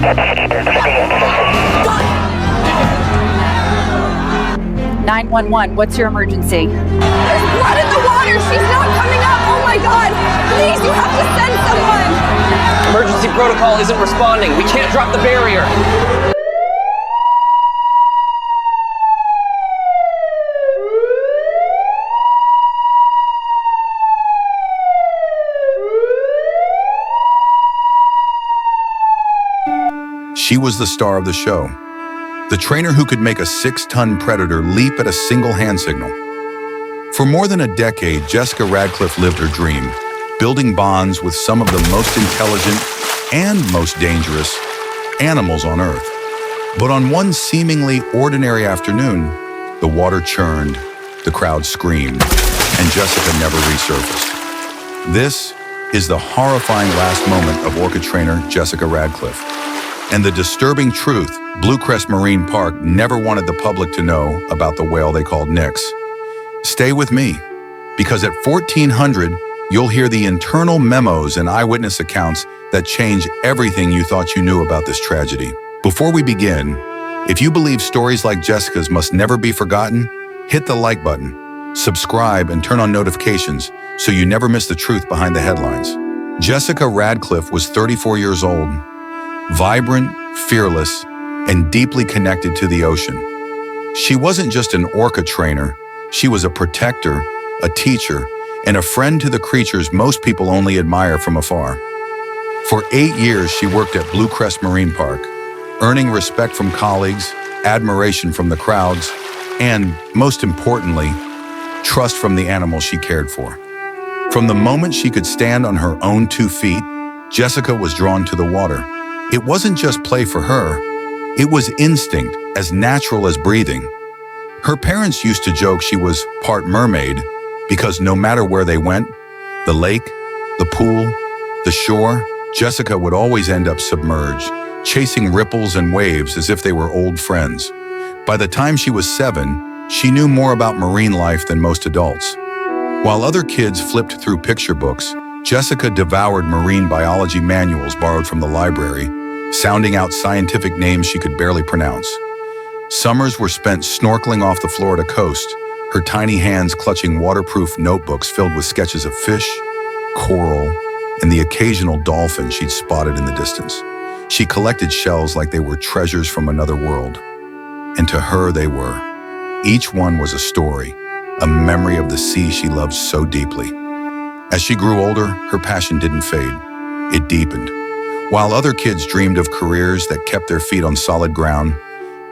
911, what's your emergency? There's blood in the water! She's not coming up! Oh my God! Please, you have to send someone! Emergency protocol isn't responding. We can't drop the barrier. She was the star of the show. The trainer who could make a 6-ton predator leap at a single hand signal. For more than a decade, Jessica Radcliffe lived her dream, building bonds with some of the most intelligent and most dangerous animals on Earth. But on one seemingly ordinary afternoon, the water churned, the crowd screamed, and Jessica never resurfaced. This is the horrifying last moment of Orca trainer Jessica Radcliffe. And the disturbing truth, Bluecrest Marine Park never wanted the public to know about the whale they called Nyx. Stay with me, because at 1400, you'll hear the internal memos and eyewitness accounts that change everything you thought you knew about this tragedy. Before we begin, if you believe stories like Jessica's must never be forgotten, hit the like button, subscribe, and turn on notifications so you never miss the truth behind the headlines. Jessica Radcliffe was 34 years old, vibrant, fearless, and deeply connected to the ocean. She wasn't just an orca trainer, she was a protector, a teacher, and a friend to the creatures most people only admire from afar. For 8 years, she worked at Bluecrest Marine Park, earning respect from colleagues, admiration from the crowds, and, most importantly, trust from the animals she cared for. From the moment she could stand on her own 2 feet, Jessica was drawn to the water. It wasn't just play for her, it was instinct, as natural as breathing. Her parents used to joke she was part mermaid because no matter where they went, the lake, the pool, the shore, Jessica would always end up submerged, chasing ripples and waves as if they were old friends. By the time she was 7, she knew more about marine life than most adults. While other kids flipped through picture books, Jessica devoured marine biology manuals borrowed from the library, sounding out scientific names she could barely pronounce. Summers were spent snorkeling off the Florida coast, her tiny hands clutching waterproof notebooks filled with sketches of fish, coral, and the occasional dolphin she'd spotted in the distance. She collected shells like they were treasures from another world. And to her, they were. Each one was a story, a memory of the sea she loved so deeply. As she grew older, her passion didn't fade. It deepened. While other kids dreamed of careers that kept their feet on solid ground,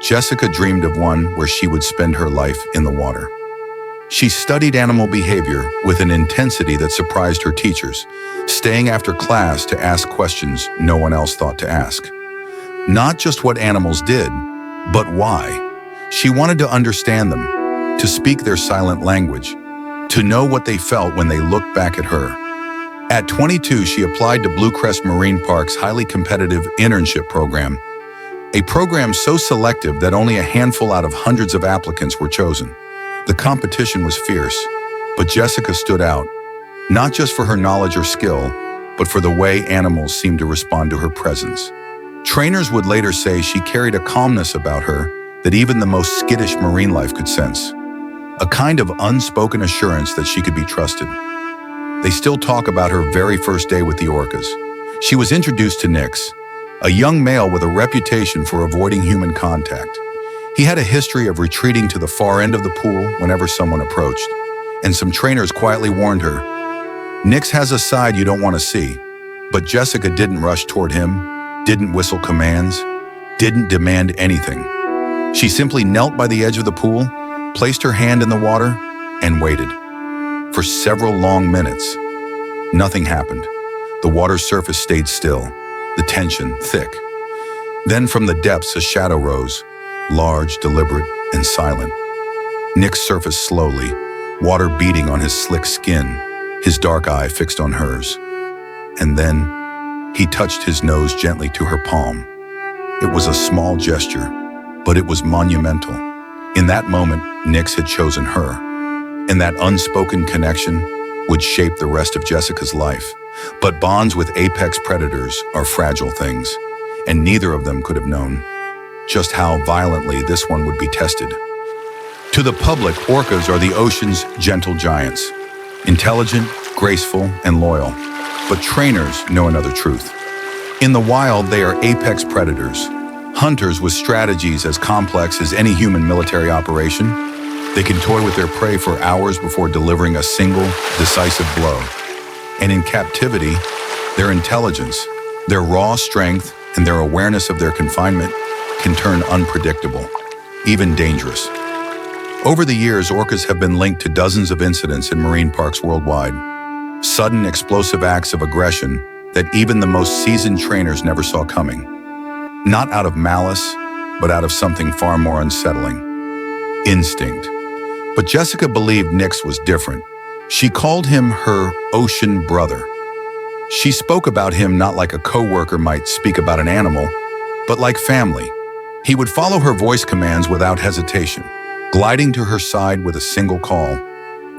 Jessica dreamed of one where she would spend her life in the water. She studied animal behavior with an intensity that surprised her teachers, staying after class to ask questions no one else thought to ask. Not just what animals did, but why. She wanted to understand them, to speak their silent language, to know what they felt when they looked back at her. At 22, she applied to Bluecrest Marine Park's highly competitive internship program, a program so selective that only a handful out of hundreds of applicants were chosen. The competition was fierce, but Jessica stood out, not just for her knowledge or skill, but for the way animals seemed to respond to her presence. Trainers would later say she carried a calmness about her that even the most skittish marine life could sense, a kind of unspoken assurance that she could be trusted. They still talk about her very first day with the orcas. She was introduced to Nyx, a young male with a reputation for avoiding human contact. He had a history of retreating to the far end of the pool whenever someone approached, and some trainers quietly warned her, "Nyx has a side you don't want to see." But Jessica didn't rush toward him, didn't whistle commands, didn't demand anything. She simply knelt by the edge of the pool, placed her hand in the water, and waited. For several long minutes, nothing happened. The water's surface stayed still, the tension thick. Then from the depths, a shadow rose, large, deliberate, and silent. Nyx surfaced slowly, water beating on his slick skin, his dark eye fixed on hers. And then, he touched his nose gently to her palm. It was a small gesture, but it was monumental. In that moment, Nyx had chosen her, and that unspoken connection would shape the rest of Jessica's life. But bonds with apex predators are fragile things. and neither of them could have known just how violently this one would be tested. To the public, orcas are the ocean's gentle giants, intelligent, graceful, and loyal. But trainers know another truth. In the wild, they are apex predators, hunters with strategies as complex as any human military operation. They can toy with their prey for hours before delivering a single, decisive blow. And in captivity, their intelligence, their raw strength, and their awareness of their confinement can turn unpredictable, even dangerous. Over the years, orcas have been linked to dozens of incidents in marine parks worldwide. Sudden, explosive acts of aggression that even the most seasoned trainers never saw coming. Not out of malice, but out of something far more unsettling: instinct. But Jessica believed Nix was different. She called him her ocean brother. She spoke about him not like a coworker might speak about an animal, but like family. He would follow her voice commands without hesitation, gliding to her side with a single call.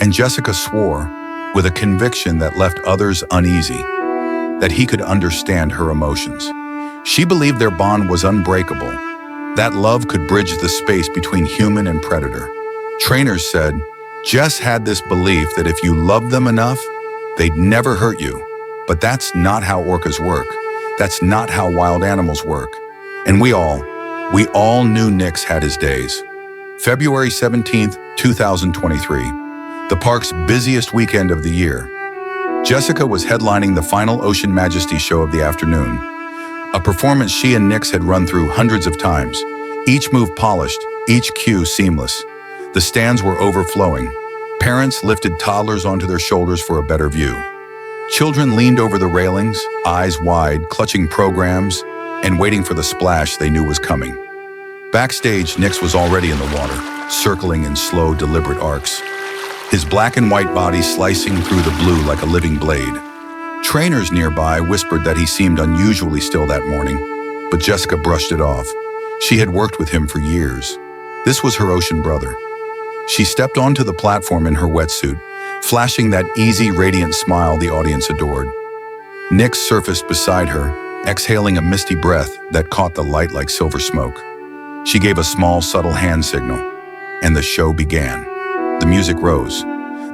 And Jessica swore, with a conviction that left others uneasy, that he could understand her emotions. She believed their bond was unbreakable, that love could bridge the space between human and predator. Trainers said, Jess had this belief that if you loved them enough, they'd never hurt you. But that's not how orcas work. That's not how wild animals work. And we all knew Nix had his days. February 17th, 2023, the park's busiest weekend of the year. Jessica was headlining the final Ocean Majesty show of the afternoon, a performance she and Nix had run through hundreds of times, each move polished, each cue seamless. The stands were overflowing. Parents lifted toddlers onto their shoulders for a better view. Children leaned over the railings, eyes wide, clutching programs, and waiting for the splash they knew was coming. Backstage, Nix was already in the water, circling in slow, deliberate arcs, his black and white body slicing through the blue like a living blade. Trainers nearby whispered that he seemed unusually still that morning, but Jessica brushed it off. She had worked with him for years. This was her ocean brother. She stepped onto the platform in her wetsuit, flashing that easy, radiant smile the audience adored. Nix surfaced beside her, exhaling a misty breath that caught the light like silver smoke. She gave a small, subtle hand signal, and the show began. The music rose.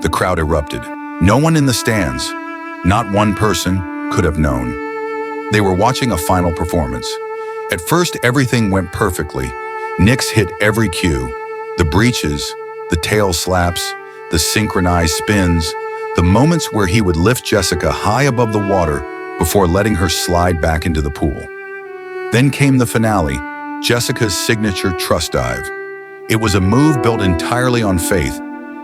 The crowd erupted. No one in the stands, not one person, could have known. They were watching a final performance. At first, everything went perfectly. Nix hit every cue: the breaches, the tail slaps, the synchronized spins, the moments where he would lift Jessica high above the water before letting her slide back into the pool. Then came the finale, Jessica's signature trust dive. It was a move built entirely on faith.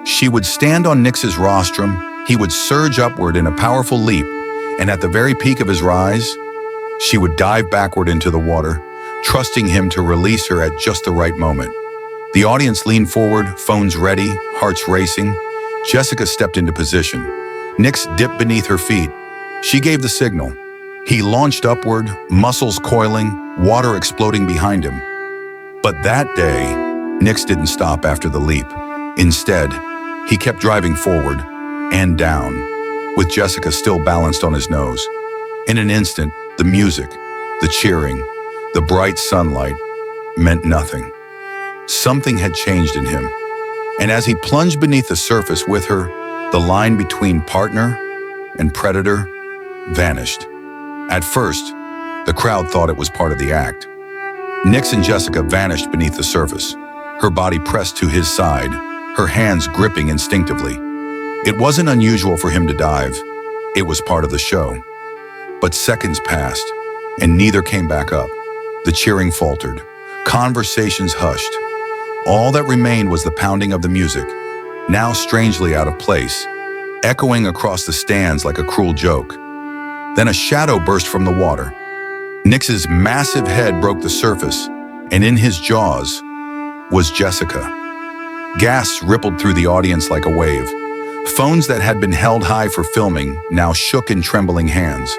She would stand on Nix's rostrum, he would surge upward in a powerful leap, and at the very peak of his rise, she would dive backward into the water, trusting him to release her at just the right moment. The audience leaned forward, phones ready, hearts racing. Jessica stepped into position. Nix dipped beneath her feet. She gave the signal. He launched upward, muscles coiling, water exploding behind him. But that day, Nix didn't stop after the leap. Instead, he kept driving forward and down, with Jessica still balanced on his nose. In an instant, the music, the cheering, the bright sunlight meant nothing. Something had changed in him. And as he plunged beneath the surface with her, the line between partner and predator vanished. At first, the crowd thought it was part of the act. Nix and Jessica vanished beneath the surface, her body pressed to his side, her hands gripping instinctively. It wasn't unusual for him to dive. It was part of the show. But seconds passed, and neither came back up. The cheering faltered. Conversations hushed. All that remained was the pounding of the music, now strangely out of place, echoing across the stands like a cruel joke. Then a shadow burst from the water. Nix's massive head broke the surface, and in his jaws was Jessica. Gasps rippled through the audience like a wave. Phones that had been held high for filming now shook in trembling hands.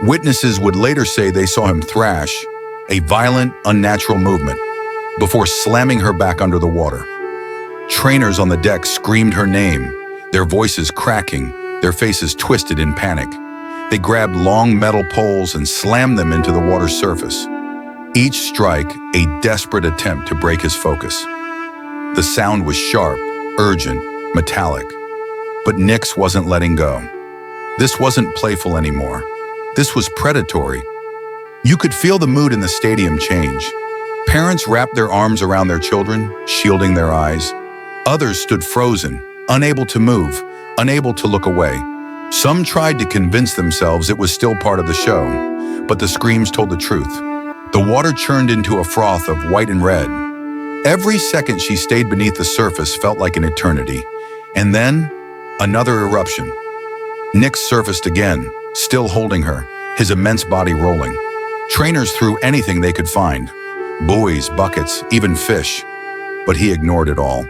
Witnesses would later say they saw him thrash, a violent, unnatural movement, before slamming her back under the water. Trainers on the deck screamed her name, their voices cracking, their faces twisted in panic. They grabbed long metal poles and slammed them into the water's surface. Each strike a desperate attempt to break his focus. The sound was sharp, urgent, metallic. But Nix wasn't letting go. This wasn't playful anymore. This was predatory. You could feel the mood in the stadium change. Parents wrapped their arms around their children, shielding their eyes. Others stood frozen, unable to move, unable to look away. Some tried to convince themselves it was still part of the show, but the screams told the truth. The water churned into a froth of white and red. Every second she stayed beneath the surface felt like an eternity. And then, another eruption. Nix surfaced again, still holding her, his immense body rolling. Trainers threw anything they could find. Buoys, buckets, even fish. But he ignored it all.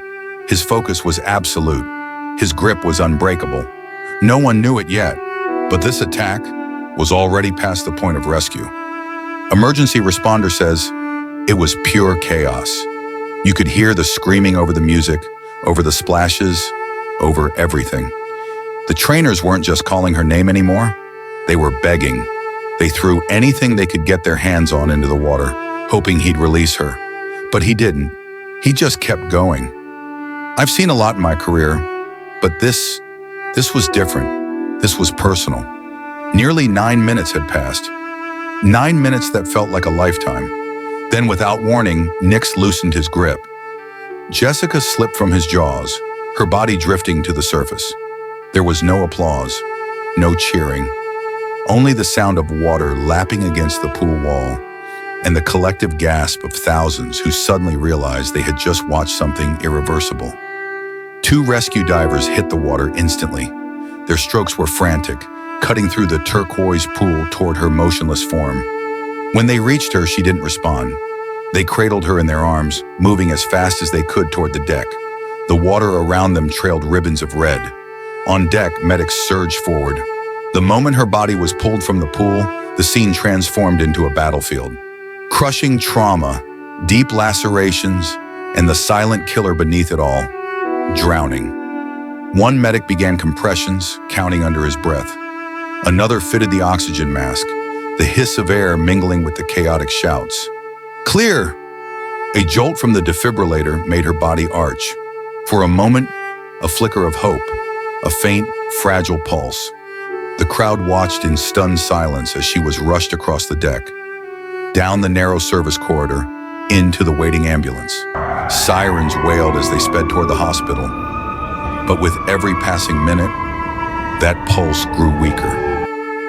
His focus was absolute. His grip was unbreakable. No one knew it yet, but this attack was already past the point of rescue. Emergency responder says it was pure chaos. You could hear the screaming over the music, over the splashes, over everything. The trainers weren't just calling her name anymore. They were begging. They threw anything they could get their hands on into the water, hoping he'd release her. But he didn't. He just kept going. I've seen a lot in my career, but this was different. This was personal. Nearly 9 minutes had passed. 9 minutes that felt like a lifetime. Then, without warning, Nix loosened his grip. Jessica slipped from his jaws, her body drifting to the surface. There was no applause, no cheering. Only the sound of water lapping against the pool wall and the collective gasp of thousands who suddenly realized they had just watched something irreversible. 2 rescue divers hit the water instantly. Their strokes were frantic, cutting through the turquoise pool toward her motionless form. When they reached her, she didn't respond. They cradled her in their arms, moving as fast as they could toward the deck. The water around them trailed ribbons of red. On deck, medics surged forward. The moment her body was pulled from the pool, the scene transformed into a battlefield. Crushing trauma, deep lacerations, and the silent killer beneath it all, drowning. One medic began compressions, counting under his breath. Another fitted the oxygen mask, the hiss of air mingling with the chaotic shouts. Clear! A jolt from the defibrillator made her body arch. For a moment, a flicker of hope, a faint, fragile pulse. The crowd watched in stunned silence as she was rushed across the deck, down the narrow service corridor, into the waiting ambulance. Sirens wailed as they sped toward the hospital. But with every passing minute, that pulse grew weaker.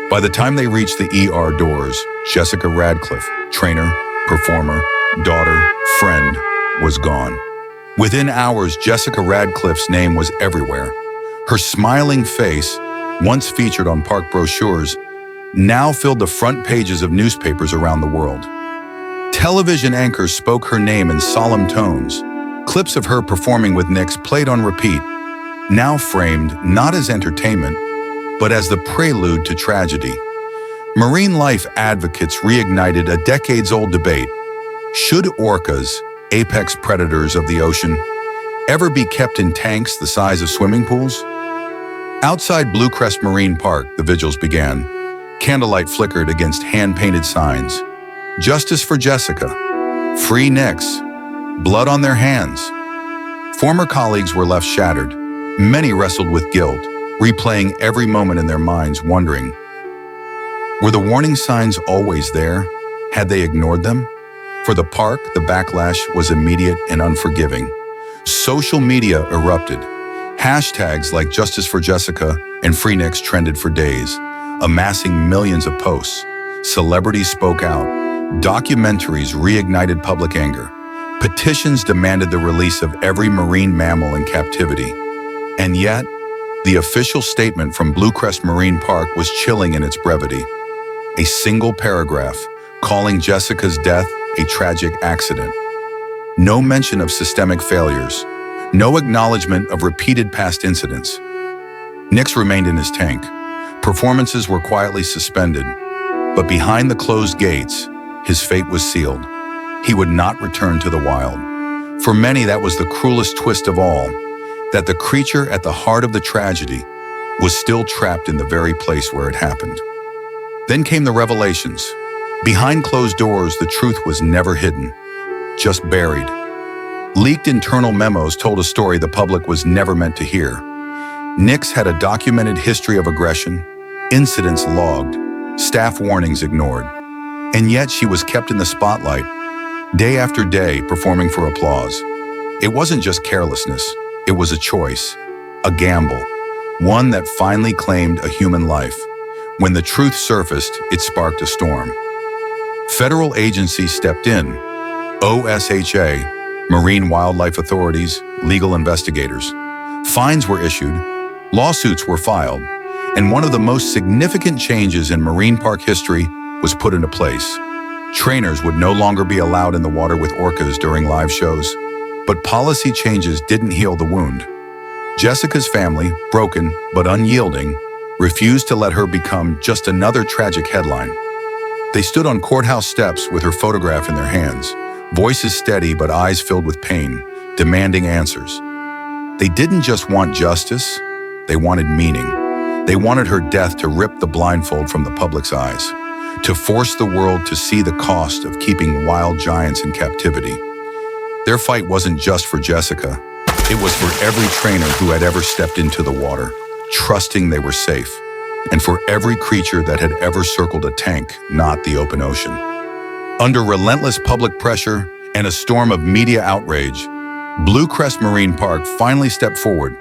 By the time they reached the ER doors, Jessica Radcliffe, trainer, performer, daughter, friend, was gone. Within hours, Jessica Radcliffe's name was everywhere. Her smiling face, once featured on park brochures, now filled the front pages of newspapers around the world. Television anchors spoke her name in solemn tones. Clips of her performing with Nix played on repeat, now framed not as entertainment, but as the prelude to tragedy. Marine life advocates reignited a decades-old debate. Should orcas, apex predators of the ocean, ever be kept in tanks the size of swimming pools? Outside Bluecrest Marine Park, the vigils began. Candlelight flickered against hand-painted signs. Justice for Jessica. Free Nix. Blood on their hands. Former colleagues were left shattered. Many wrestled with guilt, replaying every moment in their minds, wondering, were the warning signs always there? Had they ignored them? For the park, the backlash was immediate and unforgiving. Social media erupted. Hashtags like Justice for Jessica and Free Nix trended for days, amassing millions of posts. Celebrities spoke out. Documentaries reignited public anger. Petitions demanded the release of every marine mammal in captivity. And yet, the official statement from Bluecrest Marine Park was chilling in its brevity. A single paragraph calling Jessica's death a tragic accident. No mention of systemic failures. No acknowledgement of repeated past incidents. Nix remained in his tank. Performances were quietly suspended. But behind the closed gates, his fate was sealed. He would not return to the wild. For many, that was the cruelest twist of all, that the creature at the heart of the tragedy was still trapped in the very place where it happened. Then came the revelations. Behind closed doors, the truth was never hidden, just buried. Leaked internal memos told a story the public was never meant to hear. Nyx had a documented history of aggression, incidents logged, staff warnings ignored. And yet she was kept in the spotlight, day after day, performing for applause. It wasn't just carelessness, it was a choice, a gamble, one that finally claimed a human life. When the truth surfaced, it sparked a storm. Federal agencies stepped in, OSHA, Marine Wildlife Authorities, legal investigators. Fines were issued, lawsuits were filed, and one of the most significant changes in marine park history was put into place. Trainers would no longer be allowed in the water with orcas during live shows, but policy changes didn't heal the wound. Jessica's family, broken but unyielding, refused to let her become just another tragic headline. They stood on courthouse steps with her photograph in their hands, voices steady but eyes filled with pain, demanding answers. They didn't just want justice, they wanted meaning. They wanted her death to rip the blindfold from the public's eyes, to force the world to see the cost of keeping wild giants in captivity. Their fight wasn't just for Jessica, it was for every trainer who had ever stepped into the water, trusting they were safe, and for every creature that had ever circled a tank, not the open ocean. Under relentless public pressure and a storm of media outrage, Bluecrest Marine Park finally stepped forward.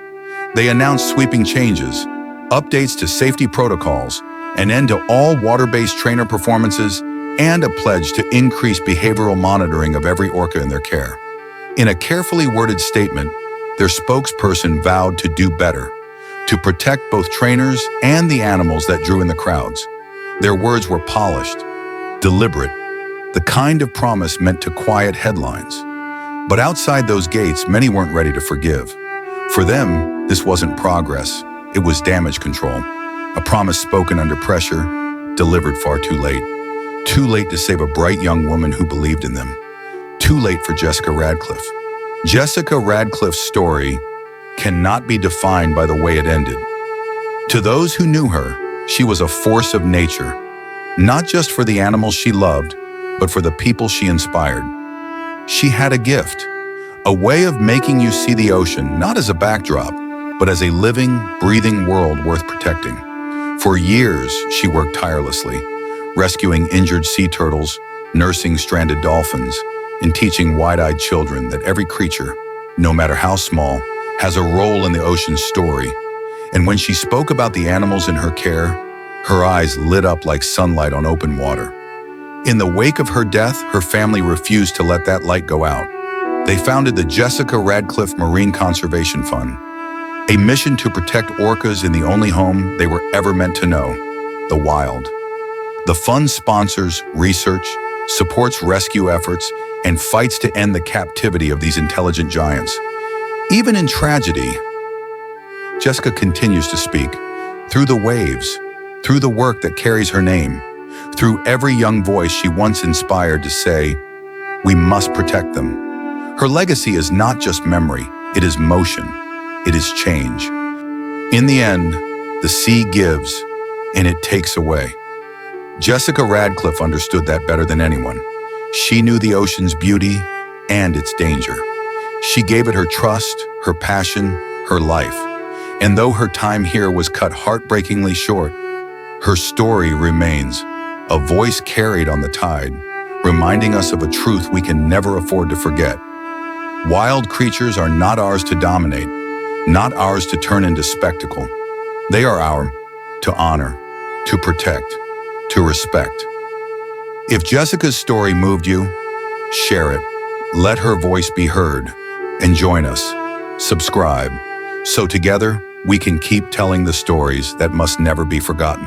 They announced sweeping changes, updates to safety protocols, an end to all water-based trainer performances, and a pledge to increase behavioral monitoring of every orca in their care. In a carefully worded statement, their spokesperson vowed to do better, to protect both trainers and the animals that drew in the crowds. Their words were polished, deliberate, the kind of promise meant to quiet headlines. But outside those gates, many weren't ready to forgive. For them, this wasn't progress, it was damage control. A promise spoken under pressure, delivered far too late. Too late to save a bright young woman who believed in them. Too late for Jessica Radcliffe. Jessica Radcliffe's story cannot be defined by the way it ended. To those who knew her, she was a force of nature, not just for the animals she loved, but for the people she inspired. She had a gift, a way of making you see the ocean not as a backdrop, but as a living, breathing world worth protecting. For years, she worked tirelessly, rescuing injured sea turtles, nursing stranded dolphins, and teaching wide-eyed children that every creature, no matter how small, has a role in the ocean's story. And when she spoke about the animals in her care, her eyes lit up like sunlight on open water. In the wake of her death, her family refused to let that light go out. They founded the Jessica Radcliffe Marine Conservation Fund, a mission to protect orcas in the only home they were ever meant to know, the wild. The fund sponsors research, supports rescue efforts, and fights to end the captivity of these intelligent giants. Even in tragedy, Jessica continues to speak, through the waves, through the work that carries her name, through every young voice she once inspired to say, "We must protect them." Her legacy is not just memory, it is motion, it is change. In the end, the sea gives, and it takes away. Jessica Radcliffe understood that better than anyone. She knew the ocean's beauty and its danger. She gave it her trust, her passion, her life. And though her time here was cut heartbreakingly short, her story remains, a voice carried on the tide, reminding us of a truth we can never afford to forget. Wild creatures are not ours to dominate, not ours to turn into spectacle. They are ours to honor, to protect, to respect. If Jessica's story moved you, share it. Let her voice be heard. And join us. Subscribe. So together, we can keep telling the stories that must never be forgotten.